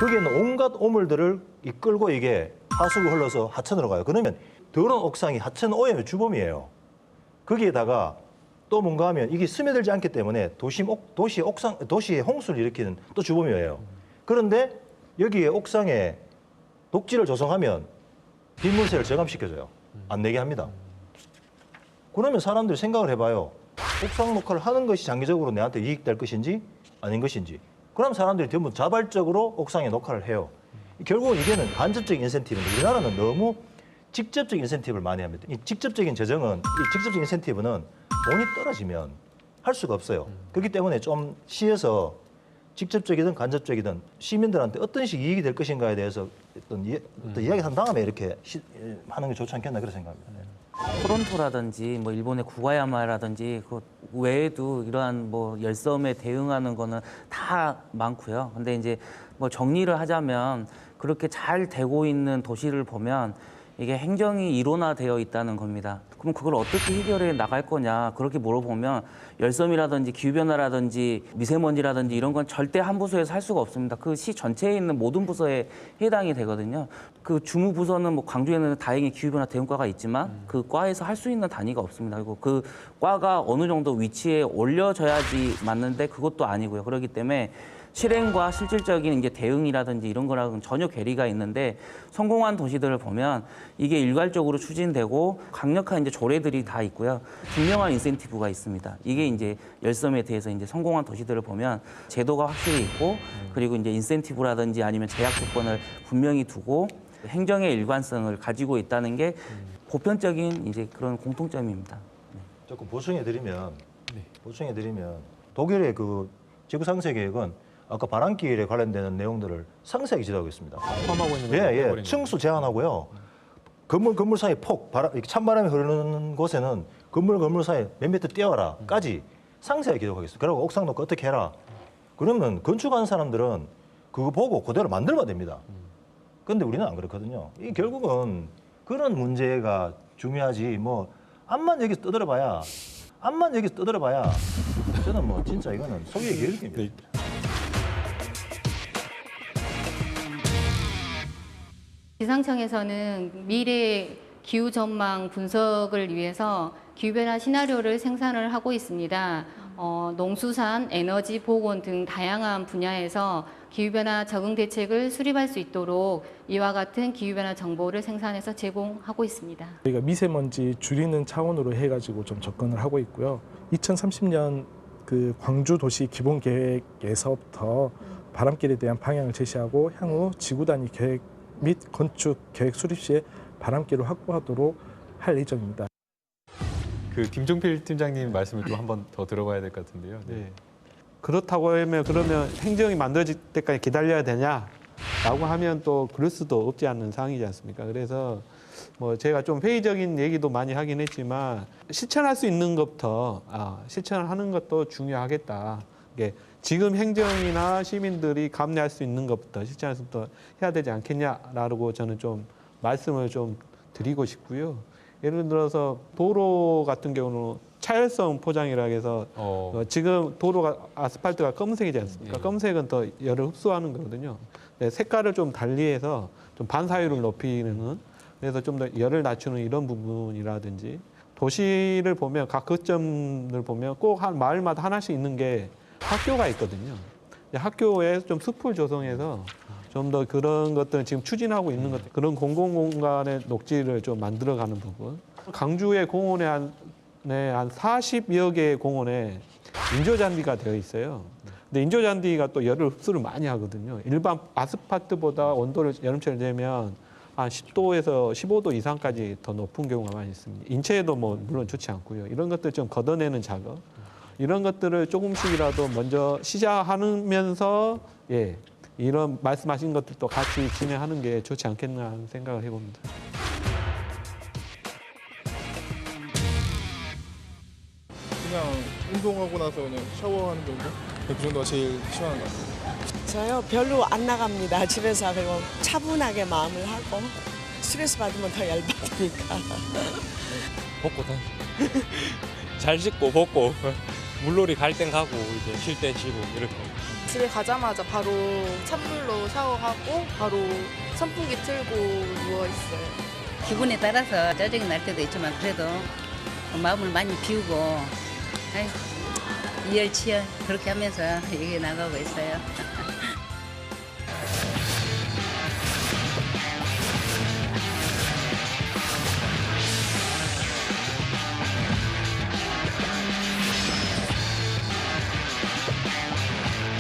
거기에는 온갖 오물들을 이끌고 이게 하수구 흘러서 하천으로 가요. 그러면 더러운 옥상이 하천 오염의 주범이에요. 거기에다가 또 뭔가 하면 이게 스며들지 않기 때문에 도시의 홍수를 일으키는 또 주범이에요. 그런데 여기에 옥상에 녹지를 조성하면 빗물세를 절감시켜줘요. 안 내게 합니다. 그러면 사람들이 생각을 해봐요. 옥상 녹화를 하는 것이 장기적으로 내한테 이익될 것인지 아닌 것인지. 그럼 사람들이 전부 자발적으로 옥상에 녹화를 해요. 결국은 이게는 간접적인 인센티브인데 우리나라는 너무 직접적인 인센티브를 많이 합니다. 이 직접적인 재정은, 이 직접적인 인센티브는 돈이 떨어지면 할 수가 없어요. 그렇기 때문에 좀 시에서 직접적이든 간접적이든 시민들한테 어떤 식 이익이 될 것인가에 대해서 어떤 이야기를 한 다음에 이렇게 하는 게 좋지 않겠나 그런 생각합니다. 토론토라든지 뭐 일본의 구가야마라든지 그 외에도 이러한 뭐 열섬에 대응하는 거는 다 많고요. 근데 이제 뭐 정리를 하자면 그렇게 잘 되고 있는 도시를 보면 이게 행정이 일원화되어 있다는 겁니다. 그럼 그걸 어떻게 해결해 나갈 거냐 그렇게 물어보면 열섬이라든지 기후변화라든지 미세먼지라든지 이런 건 절대 한 부서에서 할 수가 없습니다. 그 시 전체에 있는 모든 부서에 해당이 되거든요. 그 주무부서는 뭐 광주에는 다행히 기후변화 대응과가 있지만 그 과에서 할 수 있는 단위가 없습니다. 그리고 그 과가 어느 정도 위치에 올려져야지 맞는데 그것도 아니고요. 그렇기 때문에 실행과 실질적인 이제 대응이라든지 이런 거랑은 전혀 괴리가 있는데 성공한 도시들을 보면 이게 일괄적으로 추진되고 강력한 이제 조례들이 다 있고요. 분명한 인센티브가 있습니다. 이게 이제 열섬에 대해서 이제 성공한 도시들을 보면 제도가 확실히 있고 그리고 이제 인센티브라든지 아니면 제약 조건을 분명히 두고 행정의 일관성을 가지고 있다는 게 보편적인 이제 그런 공통점입니다. 조금 보충해드리면 독일의 그 지구 상세 계획은 아까 바람길에 관련되는 내용들을 상세하게 지도하고 있습니다. 포함하고 있는 예. 층수 제한하고요. 건물 사이 이렇게 찬바람이 흐르는 곳에는 건물 사이 몇 미터 띄워라까지 상세하게 기록하겠습니다. 그리고 옥상 놓고 어떻게 해라. 그러면 건축하는 사람들은 그거 보고 그대로 만들면 됩니다. 그런데 우리는 안 그렇거든요. 이 결국은 그런 문제가 중요하지 뭐 앞만 여기서 떠들어봐야 저는 뭐 진짜 이거는 소위의 계획입니다. 기상청에서는 미래 기후 전망 분석을 위해서 기후변화 시나리오를 생산을 하고 있습니다. 농수산, 에너지, 보건 등 다양한 분야에서 기후변화 적응 대책을 수립할 수 있도록 이와 같은 기후변화 정보를 생산해서 제공하고 있습니다. 저희가 미세먼지 줄이는 차원으로 해가지고 좀 접근을 하고 있고요. 2030년 그 광주 도시 기본 계획에서부터 바람길에 대한 방향을 제시하고 향후 지구 단위 계획 및 건축 계획 수립 시에 바람길을 확보하도록 할 예정입니다. 그 김종필 팀장님 말씀을 좀 한번 더 들어봐야 될 것 같은데요. 네. 그렇다고 하면 그러면 행정이 만들어질 때까지 기다려야 되냐라고 하면 또 그럴 수도 없지 않는 상황이지 않습니까? 그래서 뭐 제가 좀 회의적인 얘기도 많이 하긴 했지만 실천할 수 있는 것부터 실천을 하는 것도 중요하겠다. 이게 지금 행정이나 시민들이 감내할 수 있는 것부터 실천할 수 있는 것부터 해야 되지 않겠냐라고 저는 좀 말씀을 좀 드리고 싶고요. 예를 들어서 도로 같은 경우는 차열성 포장이라 해서 지금 도로가 아스팔트가 검은색이지 않습니까? 검은색은 더 열을 흡수하는 거거든요. 색깔을 좀 달리해서 좀 반사율을 높이는 그래서 좀 더 열을 낮추는 이런 부분이라든지 도시를 보면 각 거점을 보면 꼭 한 마을마다 하나씩 있는 게 학교가 있거든요. 학교에 좀 숲을 조성해서 좀 더 그런 것들을 지금 추진하고 있는 것들, 그런 공공공간의 녹지를 좀 만들어가는 부분. 강주의 공원에 한 40여 개의 공원에 인조잔디가 되어 있어요. 근데 인조잔디가 또 열을 흡수를 많이 하거든요. 일반 아스팔트보다 온도를 여름철 되면 한 10도에서 15도 이상까지 더 높은 경우가 많이 있습니다. 인체에도 뭐 물론 좋지 않고요. 이런 것들 좀 걷어내는 작업. 이런 것들을 조금씩이라도 먼저 시작하면서 이런 말씀하신 것들도 같이 진행하는 게 좋지 않겠나 하는 생각을 해봅니다. 그냥 운동하고 나서 그냥 샤워하는 정도? 그 정도가 제일 시원한 것 같아요. 저요? 별로 안 나갑니다. 집에서 그리고 차분하게 마음을 하고 스트레스 받으면 더 열받으니까. 벗고 잘 씻고 벗고 물놀이 갈 땐 가고 이제 쉴 땐 쉬고 이렇게. 집에 가자마자 바로 찬물로 샤워하고 바로 선풍기 틀고 누워있어요. 기분에 따라서 짜증이 날 때도 있지만 그래도 마음을 많이 비우고 이열치열 그렇게 하면서 얘기 나가고 있어요.